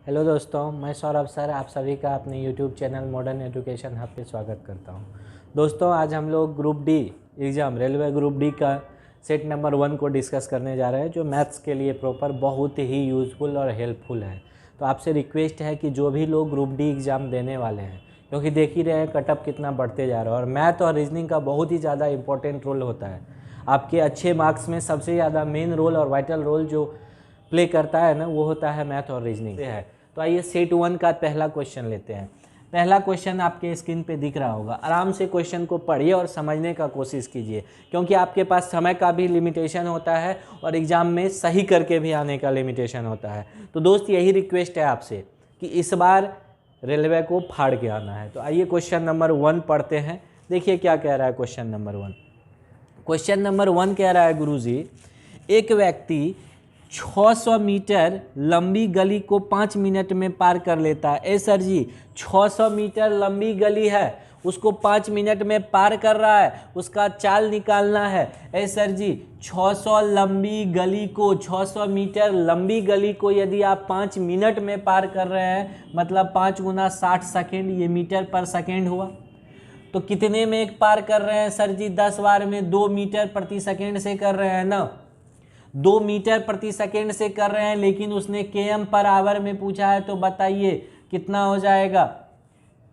Hello दोस्तों, मैं Saurabh sir आप सभी का अपने YouTube channel modern education hub पे स्वागत करता हूं। दोस्तों, आज हम लोग group D exam railway group D का सेट नंबर 1 को डिस्कस करने जा रहे हैं, जो मैथ्स के लिए प्रॉपर बहुत ही यूज़फुल और हेल्पफुल है। तो आपसे रिक्वेस्ट है कि जो भी लोग ग्रुप डी एग्ज़ाम देने वाले हैं, क्योंकि देख ही रहे हैं कटअप कितना बढ़ते जा रहा है और मैथ और रीजनिंग का बहुत ही ज़्यादा इंपॉर्टेंट रोल होता है। आपके अच्छे मार्क्स में सबसे ज़्यादा मेन रोल और वाइटल रोल जो प्ले करता है ना, वो होता है मैथ और रीजनिंग है। तो आइए सेट 1 का पहला क्वेश्चन लेते हैं। पहला क्वेश्चन आपके स्क्रीन पे दिख रहा होगा। आराम से क्वेश्चन को पढ़िए और समझने का कोशिश कीजिए, क्योंकि आपके पास समय का भी लिमिटेशन होता है और एग्ज़ाम में सही करके भी आने का लिमिटेशन होता है। तो दोस्त, यही रिक्वेस्ट है आपसे कि इस बार रेलवे को फाड़ के आना है। तो आइए क्वेश्चन नंबर 1 पढ़ते हैं। देखिए क्या कह रहा है क्वेश्चन नंबर 1। क्वेश्चन नंबर 1 कह रहा है, गुरुजी एक व्यक्ति 600 मीटर लंबी गली को 5 मिनट में पार कर लेता है। ए सर जी, 600 मीटर लंबी गली है, उसको 5 मिनट में पार कर रहा है, उसका चाल निकालना है। ए सर जी, 600 मीटर लंबी गली को यदि आप 5 मिनट में पार कर रहे हैं, मतलब 5 गुना 60 सेकेंड, ये मीटर पर सेकेंड हुआ। तो कितने में एक पार कर रहे हैं सर जी? 10 बार में 2 मीटर प्रति सेकेंड से कर रहे हैं ना, 2 मीटर प्रति सेकेंड से कर रहे हैं, लेकिन उसने km पर आवर में पूछा है। तो बताइए कितना हो जाएगा?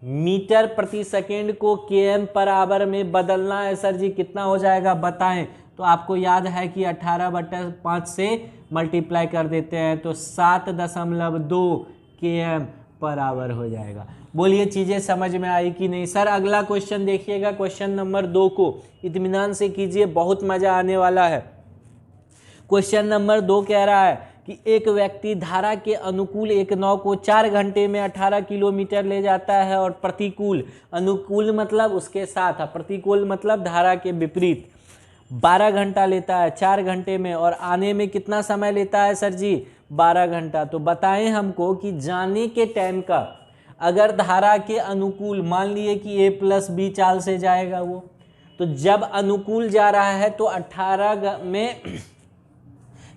मीटर प्रति सेकेंड को km पर आवर में बदलना है सर जी, कितना हो जाएगा बताएं। तो आपको याद है कि 18/5 से मल्टीप्लाई कर देते हैं तो 7.2 km पर आवर हो जाएगा। बोलिए चीज़ें समझ में आई कि नहीं? सर अगला क्वेश्चन देखिएगा, क्वेश्चन नंबर 2 को इत्मीनान से कीजिए, बहुत मज़ा आने वाला है। क्वेश्चन नंबर 2 कह रहा है कि एक व्यक्ति धारा के अनुकूल एक नाव को 4 घंटे में 18 किलोमीटर ले जाता है और प्रतिकूल, अनुकूल मतलब उसके साथ, प्रतिकूल मतलब धारा के विपरीत 12 घंटा लेता है 4 घंटे में, और आने में कितना समय लेता है सर जी? 12 घंटा। तो बताएं हमको कि जाने के टाइम का, अगर धारा के अनुकूल मान लिए कि A+B चाल से जाएगा वो, तो जब अनुकूल जा रहा है तो 18 में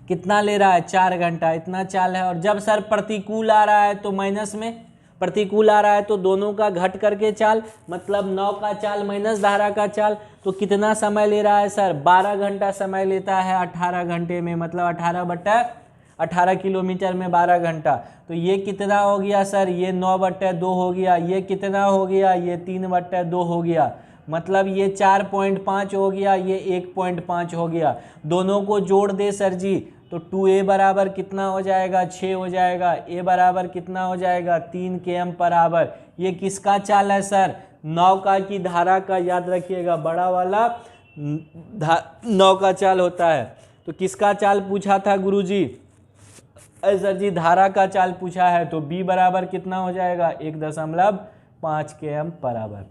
कितना ले रहा है? 4 घंटा, इतना चाल है। और जब सर प्रतिकूल आ रहा है तो माइनस में, प्रतिकूल आ रहा है तो दोनों का घट करके चाल, मतलब 9 का चाल माइनस धारा का चाल, तो कितना समय ले रहा है सर? 12 घंटा समय लेता है 18 घंटे में, मतलब 18 किलोमीटर में 12 घंटा। तो ये कितना हो गया सर? ये 9/2 हो गया। ये कितना हो गया? ये 3/2 हो गया। मतलब ये 4.5 हो गया, ये 1.5 हो गया। दोनों को जोड़ दे सर जी, तो 2a बराबर कितना हो जाएगा? 6 हो जाएगा। a बराबर कितना हो जाएगा? 3 km पर आवर। ये किसका चाल है सर? नौका की धारा का। याद रखिएगा, बड़ा वाला नौका चाल होता है। तो किसका चाल पूछा था गुरुजी? सर जी धारा का चाल पूछा है। तो b बराबर कितना हो जाएगा? 1.5 km पर आवर।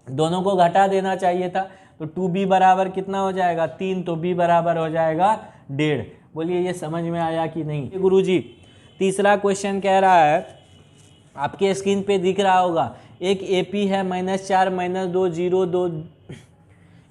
दोनों को घटा देना चाहिए था, तो 2b बराबर कितना हो जाएगा? 3, तो b बराबर हो जाएगा 1.5। बोलिए ये समझ में आया कि नहीं गुरुजी? तीसरा क्वेश्चन कह रहा है, आपके स्क्रीन पे दिख रहा होगा, एक AP है -4 -2 0 2,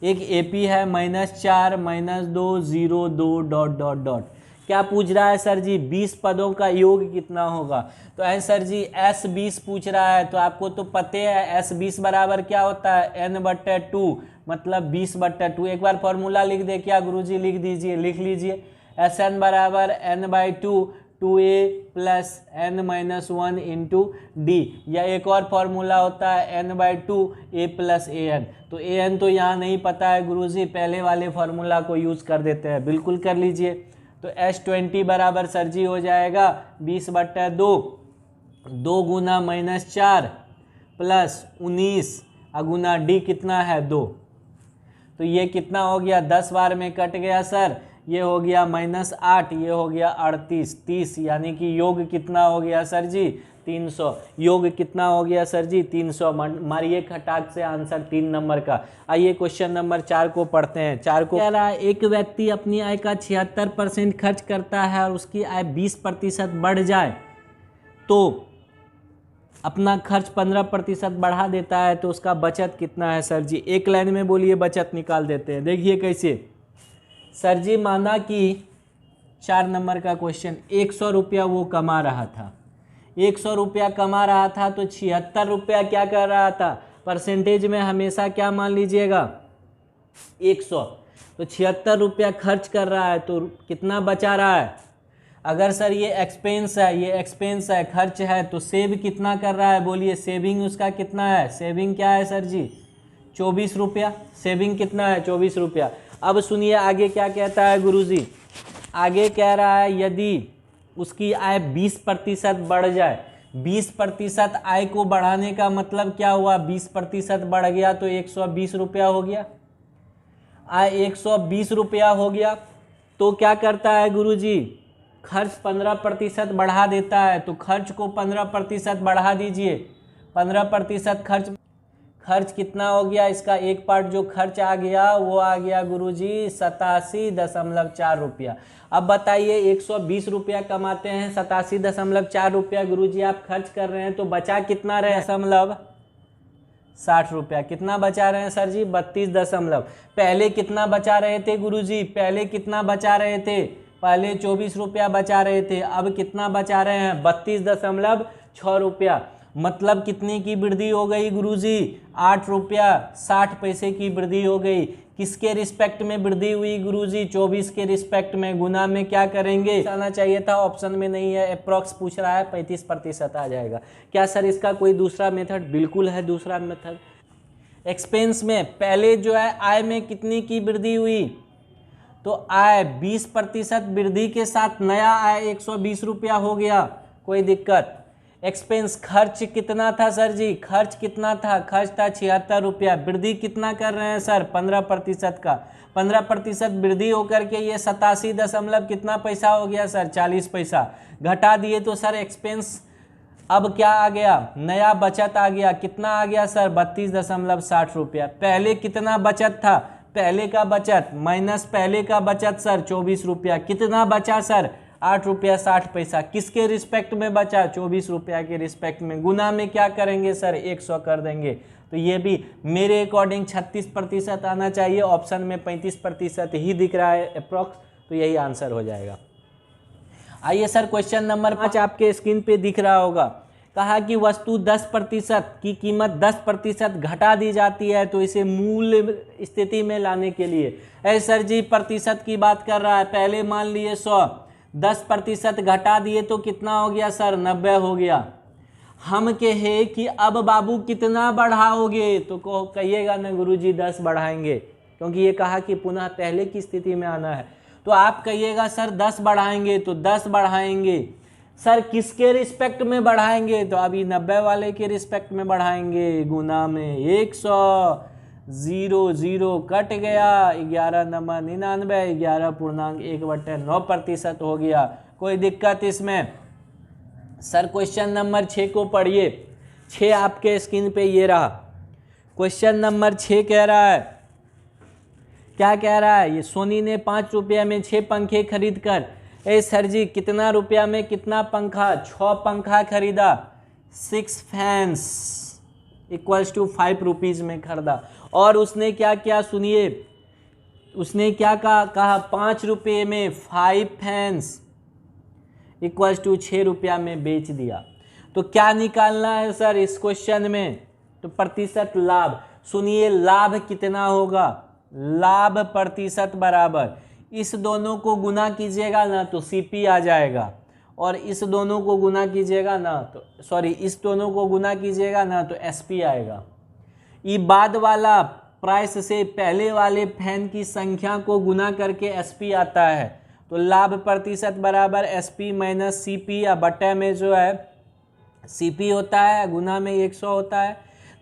एक AP है -4 -2 0 2 डॉट डॉट डॉट। क्या पूछ रहा है सर जी? 20 पदों का योग कितना होगा? तो है सर जी S20 पूछ रहा है। तो आपको तो पते है S20 बराबर क्या होता है? n/2, मतलब 20/2। एक बार फॉर्मूला लिख दे क्या गुरुजी? लिख दीजिए, लिख लीजिए। Sn बराबर n/2 2a plus n-1 into D, या एक और फॉर्मूला होता है n/2 a प्लस an। तो an तो यहाँ नहीं पता है गुरुजी, पहले वाले फॉर्मूला को यूज़ कर देते हैं। बिल्कुल कर लीजिए। तो S20 बराबर सर जी हो जाएगा 20/2, 2 गुना -4 प्लस 19 अगुना डी कितना है? 2। तो ये कितना हो गया? 10 बार में कट गया सर, ये हो गया -8, ये हो गया 38, 30, यानी कि योग कितना हो गया सर जी? 300। योग कितना हो गया सर जी? 300। मारिए खटाक से आंसर 3 नंबर का। आइए क्वेश्चन नंबर 4 को पढ़ते हैं। 4 को कह रहा है, एक व्यक्ति अपनी आय का 76% खर्च करता है और उसकी आय 20% बढ़ जाए तो अपना खर्च 15% बढ़ा देता है, तो उसका बचत कितना है सर जी? एक लाइन में बोलिए, बचत निकाल देते हैं। देखिए कैसे सर जी, माना कि 4 नंबर का क्वेश्चन, 100 रुपया वो कमा रहा था, 100 रुपया कमा रहा था तो 76 रुपया क्या कर रहा था, परसेंटेज में हमेशा क्या मान लीजिएगा 100। तो 76 रुपया खर्च कर रहा है तो कितना बचा रहा है। अगर सर ये एक्सपेंस है, ये एक्सपेंस है, खर्च है, तो सेव कितना कर रहा है, बोलिए सेविंग उसका कितना है। सेविंग क्या है सर जी, 24 रुपया। सेविंग कितना है, 24 रुपया। अब सुनिए आगे क्या कहता है गुरुजी। आगे कह रहा है यदि उसकी आय 20% बढ़ जाए। 20% आय को बढ़ाने का मतलब क्या हुआ, 20% बढ़ गया तो 120 रुपया हो गया। आय 120 रुपया हो गया तो क्या करता है गुरुजी, खर्च 15% बढ़ा देता है। तो खर्च को 15% बढ़ा दीजिए। 15% खर्च कितना हो गया, इसका एक पार्ट जो खर्च आ गया वो आ गया गुरुजी 87.4 रुपया। अब बताइए 120 रुपया कमाते हैं, 87.4 रुपया गुरुजी आप खर्च कर रहे हैं तो बचा कितना रहे, 60 रुपया। कितना बचा रहे हैं सर जी, 32 पहले कितना बचा रहे थे गुरुजी, पहले कितना बचा रहे थे, पहले 24 रुपया बचा रहे थे, अब कितना बचा रहे हैं 32.6 रुपया। मतलब कितने की वृद्धि हो गई गुरुजी, 8 रुपया 60 पैसे की वृद्धि हो गई। किसके रिस्पेक्ट में वृद्धि हुई गुरुजी, 24 के रिस्पेक्ट में। गुना में क्या करेंगे, आना चाहिए था, ऑप्शन में नहीं है, अप्रॉक्स पूछ रहा है, 35% आ जाएगा। क्या सर इसका कोई दूसरा मेथड, बिल्कुल है दूसरा मेथड। एक्सपेंस में पहले जो है आय में कितनी की वृद्धि हुई, तो आय 20% वृद्धि के साथ नया आय 120 रुपया हो गया, कोई दिक्कत। एक्सपेंस खर्च कितना था सर जी, खर्च कितना था, खर्च था 76 रुपया। वृद्धि कितना कर रहे हैं सर, 15% का। 15% वृद्धि होकर के ये 87 दशमलव कितना पैसा हो गया सर, 40 पैसा। घटा दिए तो सर एक्सपेंस अब क्या आ गया, नया बचत आ गया। कितना आ गया सर, 32.60 रुपया। पहले कितना बचत था, पहले का बचत माइनस पहले का बचत सर 24 रुपया। कितना बचा सर, 8 रुपया 60 पैसा। किसके रिस्पेक्ट में बचा, 24 रुपया के रिस्पेक्ट में। गुना में क्या करेंगे सर, 100 कर देंगे। तो ये भी मेरे अकॉर्डिंग 36% आना चाहिए, ऑप्शन में 35% ही दिख रहा है अप्रॉक्स, तो यही आंसर हो जाएगा। आइए सर क्वेश्चन नंबर 5 आपके स्क्रीन पे दिख रहा होगा। कहा कि वस्तु 10% की कीमत 10% घटा दी जाती है तो इसे मूल स्थिति में लाने के लिए। ऐ सर जी प्रतिशत की बात कर रहा है, पहले मान लिए 100, 10% घटा दिए तो कितना हो गया सर, 90 हो गया। हम कहे कि अब बाबू कितना बढ़ाओगे, तो कहिएगा ना गुरुजी 10 बढ़ाएंगे, क्योंकि ये कहा कि पुनः पहले की स्थिति में आना है। तो आप कहिएगा सर 10 बढ़ाएंगे, तो 10 बढ़ाएंगे सर किसके रिस्पेक्ट में बढ़ाएंगे, तो अभी 90 वाले के रिस्पेक्ट में बढ़ाएंगे। गुना में 100, 0 0 कट गया, 11 नंबर 99, 11.1/9% हो गया। कोई दिक्कत इसमें सर। क्वेश्चन नंबर 6 को पढ़िए। 6 आपके स्क्रीन पे ये रहा। क्वेश्चन नंबर 6 कह रहा है, क्या कह रहा है, ये सोनी ने 5 रुपया में 6 पंखे खरीद कर, ए सर जी कितना रुपया में कितना पंखा, 6 पंखा खरीदा, 6 फैंस इक्वल्स टू 5 रुपीज़ में खरीदा। और उसने क्या क्या सुनिए, उसने क्या कहा 5 रुपये में 5 फैंस इक्वल्स टू 6 रुपया में बेच दिया। तो क्या निकालना है सर इस क्वेश्चन में, तो प्रतिशत लाभ। सुनिए लाभ कितना होगा, लाभ प्रतिशत बराबर इस दोनों को गुना कीजिएगा ना तो सीपी आ जाएगा, और इस दोनों को गुना कीजिएगा ना तो इस दोनों को गुना कीजिएगा ना तो एसपी आएगा। ये बाद वाला प्राइस से पहले वाले फैन की संख्या को गुना करके एसपी आता है। तो लाभ प्रतिशत बराबर एसपी माइनस सीपी, या बट्टे में जो है सीपी होता है, गुना में 100 होता है।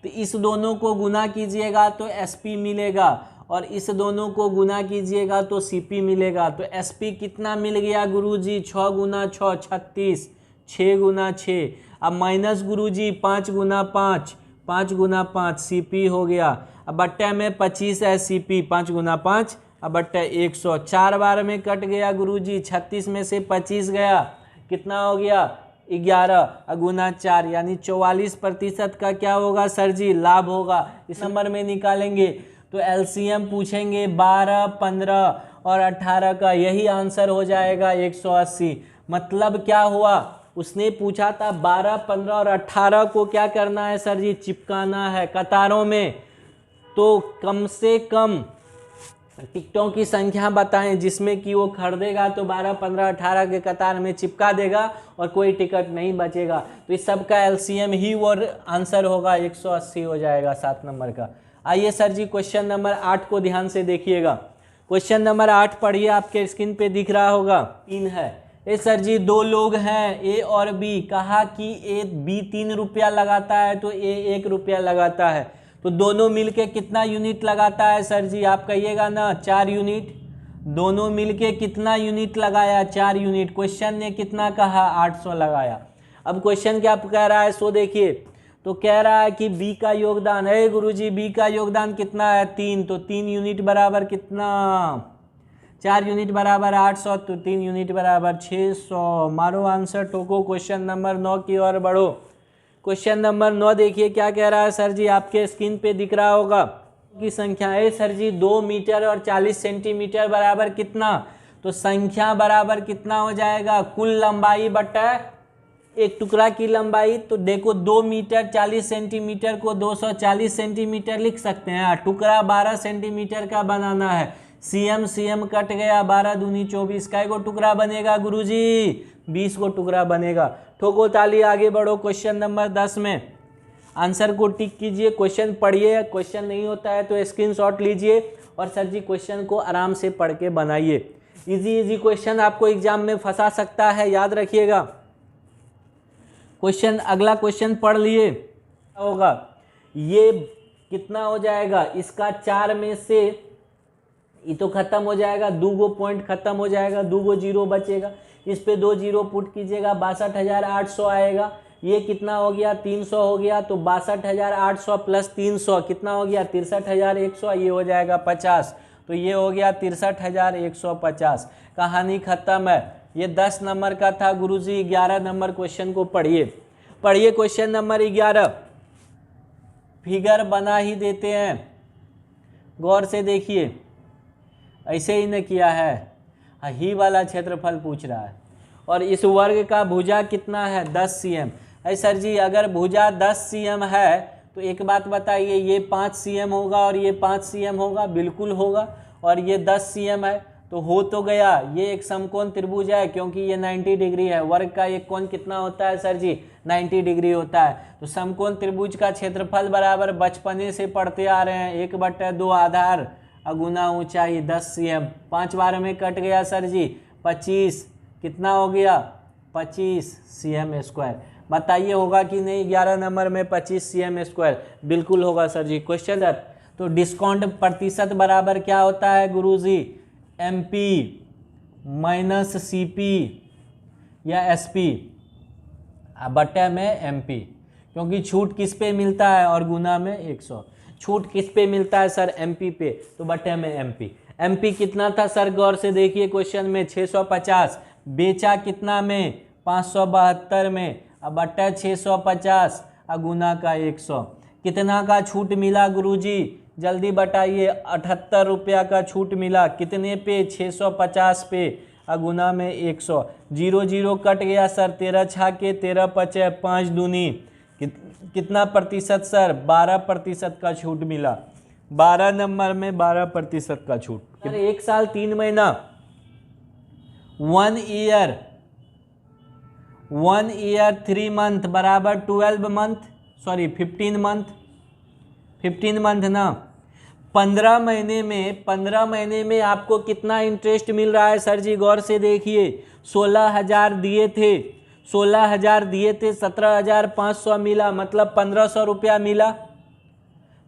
तो इस दोनों को गुना कीजिएगा तो एसपी मिलेगा, और इस दोनों को गुना कीजिएगा तो सीपी मिलेगा। तो एसपी कितना मिल गया गुरुजी, 6 गुना 6 36, 6 गुना 6। अब माइनस गुरुजी 5 गुना 5, 5 गुना 5 सीपी हो गया। अब बट्टे में 25 है सीपी, 5 गुना 5, अब बट्टे 100। 4 बार में कट गया गुरुजी, 36 में से 25 गया, कितना हो गया 11 गुना 4, यानी 44% का क्या होगा सर जी, लाभ होगा। इस नंबर में निकालेंगे तो एलसीएम पूछेंगे 12, 15 और 18 का, यही आंसर हो जाएगा 180। मतलब क्या हुआ, उसने पूछा था 12, 15 और 18 को क्या करना है सर जी, चिपकाना है कतारों में। तो कम से कम टिकटों की संख्या बताएं जिसमें कि वो खरीदेगा तो 12, 15, 18 के कतार में चिपका देगा और कोई टिकट नहीं बचेगा। तो इस सब का एलसीएम ही और आंसर होगा 180 हो जाएगा 7 नंबर का। आइए सर जी क्वेश्चन नंबर 8 को ध्यान से देखिएगा। क्वेश्चन नंबर 8 पढ़िए, आपके स्क्रीन पे दिख रहा होगा। 3 है। ए सर जी 2 लोग हैं ए और बी, कहा कि ए बी 3 रुपया लगाता है तो ए 1 रुपया लगाता है, तो दोनों मिलके कितना यूनिट लगाता है सर जी, आप कहिएगा ना 4 यूनिट। दोनों मिलके कितना यूनिट लगाया, 4 यूनिट। क्वेश्चन ने कितना कहा, 800 लगाया। अब क्वेश्चन क्या कह रहा है सो देखिए, तो कह रहा है कि बी का योगदान है गुरुजी, बी का योगदान कितना है 3, तो 3 यूनिट बराबर कितना, 4 यूनिट बराबर 800, तो 3 यूनिट बराबर 600। मारो आंसर, ठोको। क्वेश्चन नंबर 9 की ओर बढ़ो। क्वेश्चन नंबर 9 देखिए क्या कह रहा है सर जी, आपके स्क्रीन पे दिख रहा होगा की संख्या है सर जी 2 मीटर और 40 सेंटीमीटर बराबर कितना, तो संख्या बराबर कितना हो जाएगा, कुल लंबाई बटा एक टुकड़ा की लंबाई। तो देखो 2 मीटर 40 सेंटीमीटर को 240 सेंटीमीटर लिख सकते हैं। टुकड़ा 12 सेंटीमीटर का बनाना है, सीएम सीएम कट गया, 12 दूनी 24, कै गो टुकड़ा बनेगा गुरुजी, 20 को टुकड़ा बनेगा। ठोको ताली, आगे बढ़ो। क्वेश्चन नंबर 10 में आंसर को टिक कीजिए, क्वेश्चन पढ़िए, क्वेश्चन नहीं होता है तो स्क्रीनशॉट लीजिए और सर जी क्वेश्चन को आराम से पढ़ के बनाइए। इजी इजी क्वेश्चन आपको एग्जाम में फंसा सकता है, याद रखिएगा। क्वेश्चन, अगला क्वेश्चन पढ़ लिए होगा, ये कितना हो जाएगा, इसका 4 में से ये तो खत्म हो जाएगा, 2 पॉइंट खत्म हो जाएगा, 2 जीरो बचेगा, इस पे 2 जीरो पुट कीजिएगा, 62,800 आएगा। ये कितना हो गया, 300 हो गया, तो 62,800 प्लस 300 कितना हो गया, 63,100, ये हो जाएगा 50, तो ये हो गया 63,150। कहानी खत्म है। ये 10 नंबर का था गुरुजी। 11 नंबर क्वेश्चन को पढ़िए, पढ़िए क्वेश्चन नंबर 11। फिगर बना ही देते हैं, गौर से देखिए, ऐसे ही न किया है, ही वाला क्षेत्रफल पूछ रहा है। और इस वर्ग का भुजा कितना है, 10 cm है सर जी। अगर भुजा 10 cm है तो एक बात बताइए, ये 5 cm होगा और ये 5 cm होगा, बिल्कुल होगा। और ये 10 cm है तो हो तो गया, ये एक समकोण त्रिभुज है क्योंकि ये 90 डिग्री है। वर्ग का एक कोण कितना होता है सर जी, 90 डिग्री होता है। तो समकोण त्रिभुज का क्षेत्रफल बराबर बचपने से पढ़ते आ रहे हैं 1/2 आधार अगुना ऊंचाई 10 cm। 5 बार में कट गया सर जी, 25 कितना हो गया, 25 cm स्क्वायर। बताइए होगा कि नहीं, 11 नंबर में 25 cm स्क्वायर, बिल्कुल होगा सर जी। क्वेश्चन, तो डिस्काउंट प्रतिशत बराबर क्या होता है गुरुजी, MP माइनस CP या SP बटे में MP, क्योंकि छूट किस पे मिलता है और गुना में 100। छूट किस पे मिलता है सर, MP पे, तो बटे में MP। MP कितना था सर, गौर से देखिए क्वेश्चन में 650, बेचा कितना में 572 में, अब बटे 650 गुना का 100, कितना का छूट मिला गुरुजी, जल्दी बताइए। 78 रुपया का छूट मिला, कितने पे, 650 पे, गुना में 100। 0 0 कट गया सर, 13 छाके 13 पचे 5 दूनी, कितना प्रतिशत सर, 12% का छूट मिला। 12 नंबर में 12% का छूट। सर 1 साल 3 महीना, 1 ईयर 3 मंथ बराबर 12 मंथ, सॉरी 15 मंथ, 15 मंथ ना। 15 महीने में आपको कितना इंटरेस्ट मिल रहा है सर जी, गौर से देखिए। 16,000 दिए थे, 17,500 मिला, मतलब 1,500 रुपया मिला।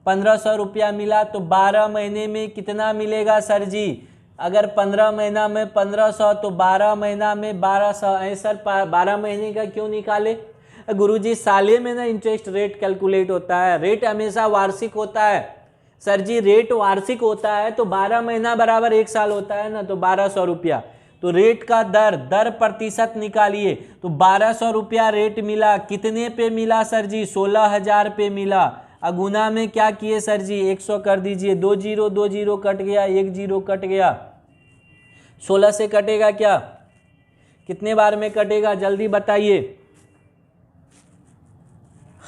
1,500 रुपया मिला तो 12 महीने में कितना मिलेगा सर जी, अगर 15 महीना में 1,500 तो 12 महीना में 1,200 है सर। 12 महीने का क्यों निकाले गुरुजी, साले में ना इंटरेस्ट रेट कैलकुलेट होता है, रेट हमेशा वार्षिक होता है सर जी। रेट वार्षिक होता है तो 12 महीना बराबर 1 साल होता है ना, तो 1,200 रुपया। तो रेट का दर प्रतिशत निकालिए, तो 1,200 रुपया रेट मिला, कितने पे मिला सर जी, 16,000 पे मिला। अगुना में क्या किए सर जी, 100 कर दीजिए, 2 0 कट गया, 1 0 कट गया, 16 से कटेगा क्या, कितने बार में कटेगा, जल्दी बताइए।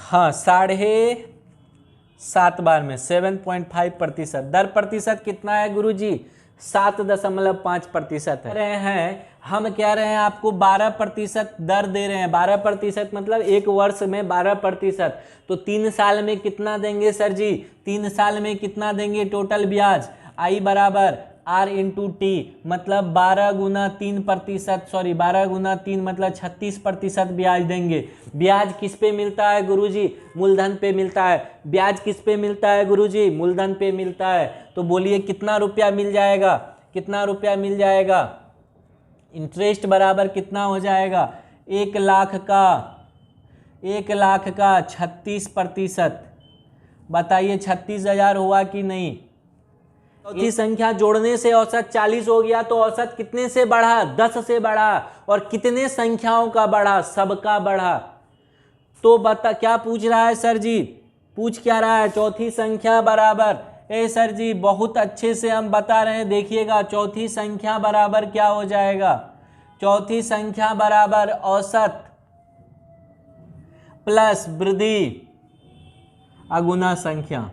हाँ 7.5 बार में 7.5%। दर प्रतिशत कितना है गुरुजी? 7.5% है। रहे हैं हम कह रहे हैं आपको 12% दर दे रहे हैं। 12% मतलब एक वर्ष में 12%। तो 3 साल में कितना देंगे सर जी? 3 साल में कितना देंगे टोटल ब्याज? आई बराबर आर इंटू टी, मतलब 12 गुना 3%, सॉरी 12 गुना 3 मतलब 36% ब्याज देंगे। ब्याज किस पे मिलता है गुरुजी? मूलधन पे मिलता है। ब्याज किस पे मिलता है गुरुजी? मूलधन पे मिलता है। तो बोलिए कितना रुपया मिल जाएगा? कितना रुपया मिल जाएगा? इंटरेस्ट बराबर कितना हो जाएगा? 1 लाख का 36%। बताइए 36,000 हुआ कि नहीं? चौथी संख्या जोड़ने से औसत 40 हो गया, तो औसत कितने से बढ़ा? 10 से बढ़ा। और कितने संख्याओं का बढ़ा? सबका बढ़ा। तो बता क्या पूछ रहा है सर जी? पूछ क्या रहा है? चौथी संख्या बराबर, ए सर जी बहुत अच्छे से हम बता रहे हैं, देखिएगा। चौथी संख्या बराबर क्या हो जाएगा? चौथी संख्या बराबर औसत प्लस वृद्धि अगुना संख्या।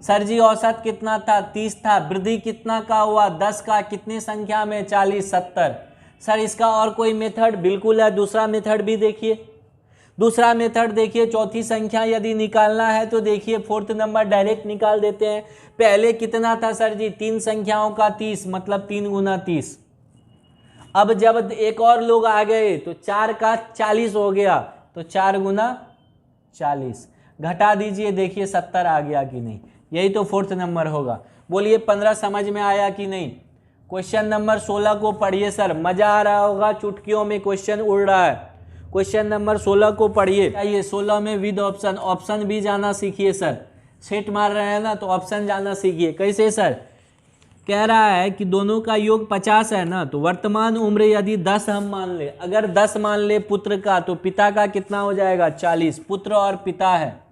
सर जी औसत कितना था? 30 था। वृद्धि कितना का हुआ? 10 का। कितने संख्या में? 40, 70। सर इसका और कोई मेथड? बिल्कुल है। दूसरा मेथड भी देखिए। दूसरा मेथड देखिए, चौथी संख्या यदि निकालना है तो देखिए 4th नंबर डायरेक्ट निकाल देते हैं। पहले कितना था सर जी? 3 संख्याओं का 30, मतलब 3 गुना 30। अब जब एक और लोग आ गए तो 4 का 40 हो गया, तो 4 गुना 40। घटा दीजिए, देखिए 70 आ गया कि नहीं? यही तो 4th नंबर होगा। बोलिए 15 समझ में आया कि नहीं? क्वेश्चन नंबर 16 को पढ़िए सर, मजा आ रहा होगा, चुटकियों में क्वेश्चन उड़ रहा है। क्वेश्चन नंबर 16 को पढ़िए। आइए 16 में विद ऑप्शन, ऑप्शन भी जाना सीखिए सर। सेट मार रहे हैं ना, तो ऑप्शन जाना सीखिए। कैसे सर? कह रहा है कि दोनों का योग 50 है ना, तो वर्तमान उम्र यदि 10 हम मान ले, अगर 10 मान ले पुत्र का, तो पिता का कितना हो जाएगा? 40। पुत्र और पिता है,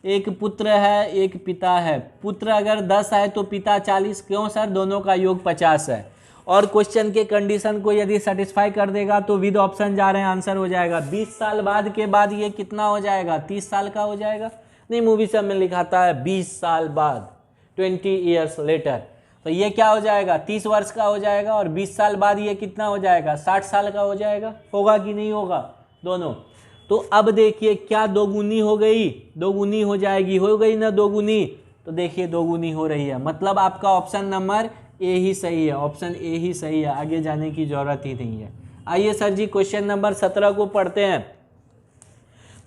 एक पुत्र है एक पिता है। पुत्र अगर 10 है तो पिता 40। क्यों सर? दोनों का योग 50 है। और क्वेश्चन के कंडीशन को यदि सेटिस्फाई कर देगा तो विद ऑप्शन जा रहे हैं, आंसर हो जाएगा 20 साल बाद के बाद ये कितना हो जाएगा? 30 साल का हो जाएगा। नहीं, मूवी सब में लिखाता है 20 साल बाद, 20 ईयर्स लेटर। तो ये क्या हो जाएगा? 30 वर्ष का हो जाएगा। और 20 साल बाद ये कितना हो जाएगा? 60 साल का हो जाएगा। होगा कि नहीं होगा? दोनों। तो अब देखिए क्या दोगुनी हो गई? दोगुनी हो जाएगी। हो गई ना दोगुनी? तो देखिए दोगुनी हो रही है, मतलब आपका ऑप्शन नंबर ए ही सही है। ऑप्शन ए ही सही है, आगे जाने की जरूरत ही नहीं है। आइए सर जी क्वेश्चन नंबर 17 को पढ़ते हैं।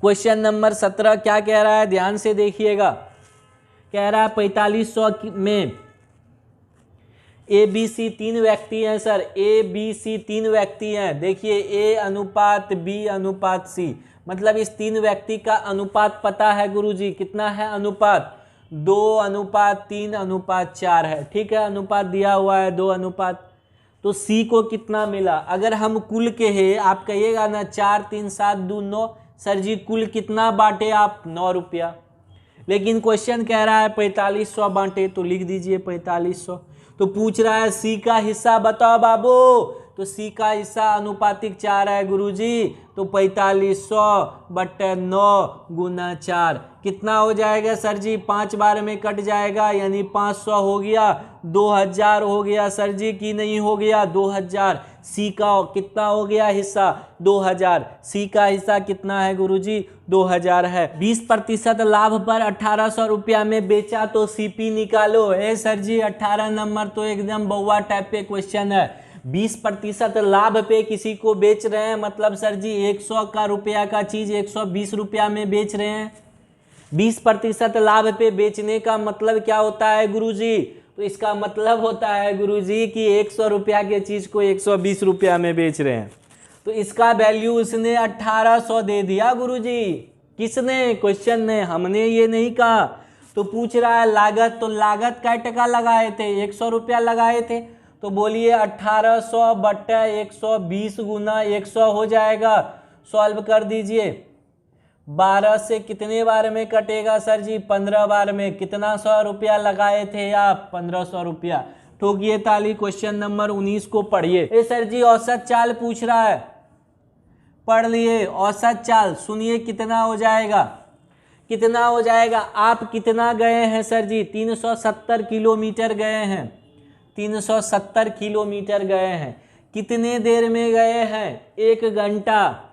क्वेश्चन नंबर 17 क्या कह रहा है? ध्यान से देखिएगा। कह रहा है 4500 में ए बी सी 3 व्यक्ति हैं सर। ए बी सी 3 व्यक्ति हैं। देखिए ए अनुपात बी अनुपात सी, मतलब इस 3 व्यक्ति का अनुपात पता है गुरुजी? कितना है अनुपात? 2:3:4 है। ठीक है, अनुपात दिया हुआ है 2 अनुपात। तो सी को कितना मिला? अगर हम कुल के हैं, आप कहिएगा ना 4 3 7 2 9, सर जी कुल कितना बांटे आप? 9 रुपया। लेकिन क्वेश्चन कह रहा है 4500 बांटे, तो लिख दीजिए 4500। तो पूछ रहा है सी का हिस्सा बताओ बाबू। तो सी का हिस्सा अनुपातिक 4 है गुरुजी। तो 4500/9 गुना 4 कितना हो जाएगा सर जी? 5 बार में कट जाएगा, यानी 500 हो गया। 2000 हो गया सर जी कि नहीं हो गया? 2000। सी का कितना हो गया हिस्सा? 2000। सी का हिस्सा कितना है गुरुजी? 2000 है। 20% लाभ पर 1800 रुपया में बेचा तो सीपी निकालो। है सर जी 18 नंबर तो एकदम बउआ टाइप पे क्वेश्चन है। 20% लाभ पे किसी को बेच रहे हैं, मतलब सर जी 100 का रुपया का चीज 120 रुपया में बेच रहे हैं। 20% लाभ पे बेचने का मतलब क्या होता है गुरुजी? तो इसका मतलब होता है गुरुजी कि 100 रुपया के चीज को 120 रुपया में बेच रहे हैं। तो इसका वैल्यू उसने 1800 दे दिया गुरुजी। किसने? क्वेश्चन ने, हमने ये नहीं कहा। तो पूछ रहा है लागत, तो लागत कै टका लगाए थे? 100 रुपया लगाए थे। तो बोलिए 1800/120 गुना 100 हो जाएगा। सॉल्व कर दीजिए। 12 से कितने बार में कटेगा सर जी? 15 बार में। कितना 100 रुपया लगाए थे आप? 1500 रुपया। ठोकिए ताली। क्वेश्चन नंबर 19 को पढ़िए। ए सर जी औसत चाल पूछ रहा है। पढ़ लिए। औसत चाल सुनिए कितना हो जाएगा, कितना हो जाएगा। आप कितना गए हैं सर जी? 370 किलोमीटर गए हैं, 370 किलोमीटर गए हैं। कितने देर में गए हैं? 1 घंटा,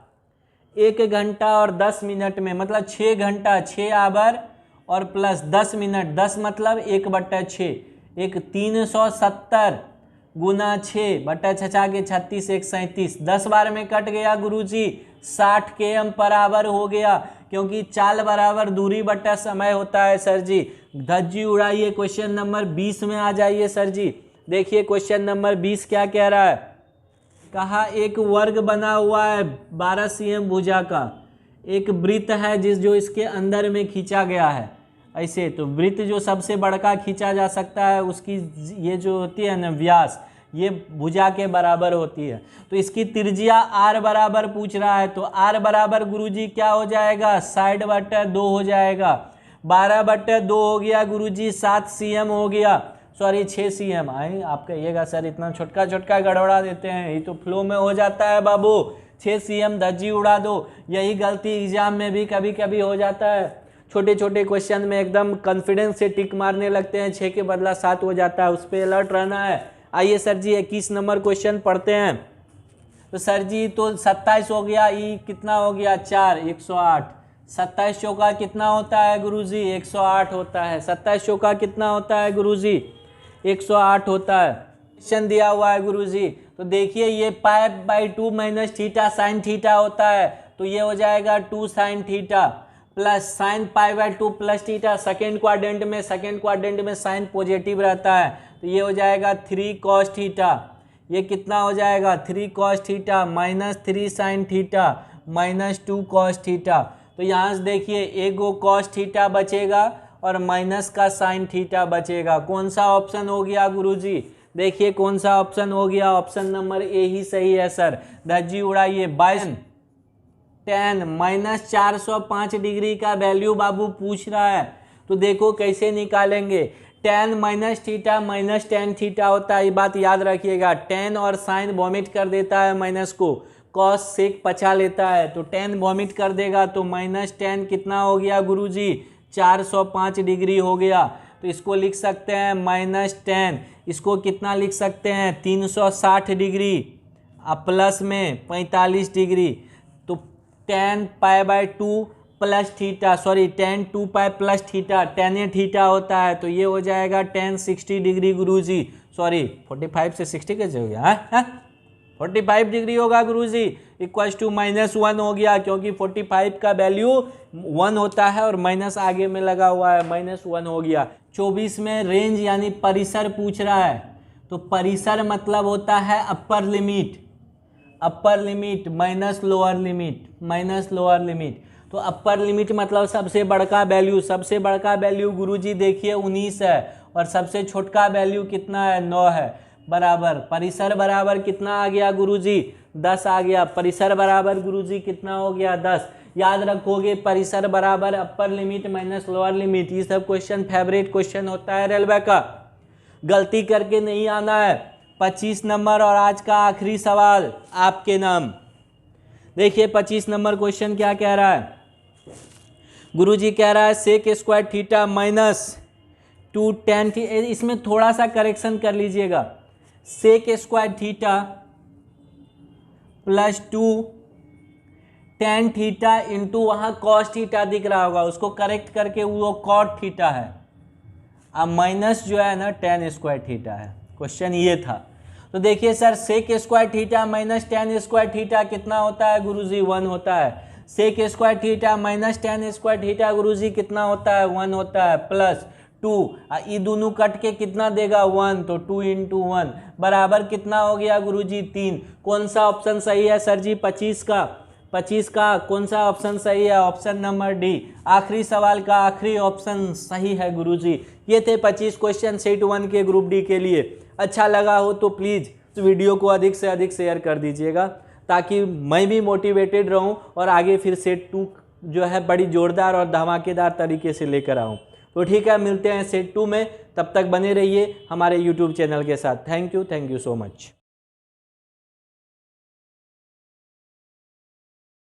1 घंटा और 10 मिनट में, मतलब 6 घंटा, 6 आवर और प्लस 10 मिनट, 10 मतलब 1/6, एक 370 गुना 6/6 के 36, 1 37, 10 बार में कट गया गुरुजी, 60 km पर आवर हो गया, क्योंकि चाल बराबर दूरी बट्टा समय होता है सर जी। धज्जी उड़ाइए, क्वेश्चन नंबर 20 में आ जाइए सर जी। देखिए क्वेश्चन नंबर 20 क्या कह रहा है। कहा एक वर्ग बना हुआ है 12 cm भुजा का, एक वृत्त है जो इसके अंदर में खींचा गया है। ऐसे तो वृत्त जो सबसे बड़का खींचा जा सकता है, उसकी ये जो होती है ना व्यास, ये भुजा के बराबर होती है। तो इसकी त्रिज्या r बराबर पूछ रहा है, तो r बराबर गुरुजी क्या हो जाएगा? 60/2 हो जाएगा। 12/2 हो गया गुरुजी, 7 cm हो गया, सॉरी 6 cm। आए आप कहिएगा सर इतना छोटका छोटका गड़बड़ा देते हैं, ये तो फ्लो में हो जाता है बाबू। 6 cm धज्जी उड़ा दो, यही गलती एग्जाम में भी कभी कभी हो जाता है। छोटे छोटे क्वेश्चन में एकदम कॉन्फिडेंस से टिक मारने लगते हैं, 6 के बदला 7 हो जाता है, उस पर अलर्ट रहना है। आइए सर जी 21 नंबर क्वेश्चन पढ़ते हैं। तो सर जी तो 27 हो गया, ई कितना हो गया? 4, 108। 27 चौका कितना होता है गुरुजी? 108 होता है। 27 चौका कितना होता है गुरुजी? 108 होता है। क्वेश्चन दिया हुआ है गुरुजी, तो देखिए ये π/2 माइनस थीटा साइन थीटा होता है, तो ये हो जाएगा 2 sine theta plus sine π/2 plus theta. Second quadrant में साइन पॉजिटिव रहता है, तो ये हो जाएगा 3 cos थीटा। ये कितना हो जाएगा? 3 cos theta minus 3 sine theta minus 2 cos theta. तो यहाँ से देखिए एक गो cos थीटा बचेगा और माइनस का साइन थीटा बचेगा। कौन सा ऑप्शन हो गया गुरुजी? देखिए कौन सा ऑप्शन हो गया? ऑप्शन नंबर ए ही सही है सर। धज्जी उड़ाइए। 22 tan माइनस 405 डिग्री का वैल्यू बाबू पूछ रहा है, तो देखो कैसे निकालेंगे। tan minus theta minus tan theta होता है, ये बात याद रखिएगा। tan और साइन वॉमिट कर देता है माइनस को, cos सेक पचा लेता है, तो tan वॉमिट कर देगा, तो माइनस tan कितना हो गया गुरुजी? 405 डिग्री हो गया। तो इसको लिख सकते हैं माइनस tan, इसको कितना लिख सकते हैं? 360 डिग्री प्लस में 45 डिग्री, तो tan π/2 plus theta, sorry tan 2π plus theta, tan theta होता है, तो ये हो जाएगा tan 60 डिग्री गुरुजी। सॉरी 45 से 60 कैसे हो गया? 45 डिग्री होगा गुरुजी, इक्वल्स टू -1 हो गया, क्योंकि 45 का वैल्यू 1 होता है और माइनस आगे में लगा हुआ है, -1 हो गया। 24 में रेंज यानी परिसर पूछ रहा है, तो परिसर मतलब होता है upper limit minus lower limit. तो अपर लिमिट मतलब सबसे बड़का वैल्यू गुरुजी देखिए 19 है, और सबसे छोटका वैल्यू कितना है? 9 है। बराबर परिसर बराबर कितना आ गया गुरुजी? 10 आ गया। परिसर बराबर गुरुजी कितना हो गया? 10। याद रखोगे परिसर बराबर upper limit minus lower limit. ये सब क्वेश्चन फेवरेट क्वेश्चन होता है रेलवे का, गलती करके नहीं आना है। 25 नंबर और आज का आखिरी सवाल आपके नाम। देखिए 25 नंबर क्वेश्चन क्या कह रहा है गुरुजी? कह रहा है sec square theta minus 2 tan theta. इसमें थोड़ा सा करेक्शन कर लीजिएगा। Sec square theta plus 2 tan theta into वहाँ cos थीटा दिख रहा होगा, उसको करेक्ट करके वो cot थीटा है, अब माइनस जो है ना tan स्क्वायर थीटा है। क्वेश्चन ये था। तो देखिए sir sec square theta minus tan square theta कितना होता है गुरुजी? 1 होता है। Sec square theta minus tan square theta गुरुजी कितना होता है? 1 होता है। प्लस 2, ये दोनों कट के कितना देगा? 1, तो 2 × 1 बराबर कितना हो गया गुरुजी? 3। कौन सा ऑप्शन सही है सर जी? 25 का कौन सा ऑप्शन सही है? Option number D. आखिरी सवाल का आखिरी ऑप्शन सही है गुरुजी। ये थे 25 क्वेश्चन सेट 1 के ग्रुप डी के लिए। अच्छा लगा हो तो प्लीज़ इस वीडियो को अधिक से अधिक शेयर कर दीजिएगा, ताकि मैं भी मोटिवेटेड रहूं और आगे फिर सेट 2 जो है बड़ी जोरदार और धमाकेदार तरीके से लेकर आऊं। तो ठीक है, मिलते हैं सेट 2 में, तब तक बने रहिए हमारे यूट्यूब चैनल के साथ। Thank you so much.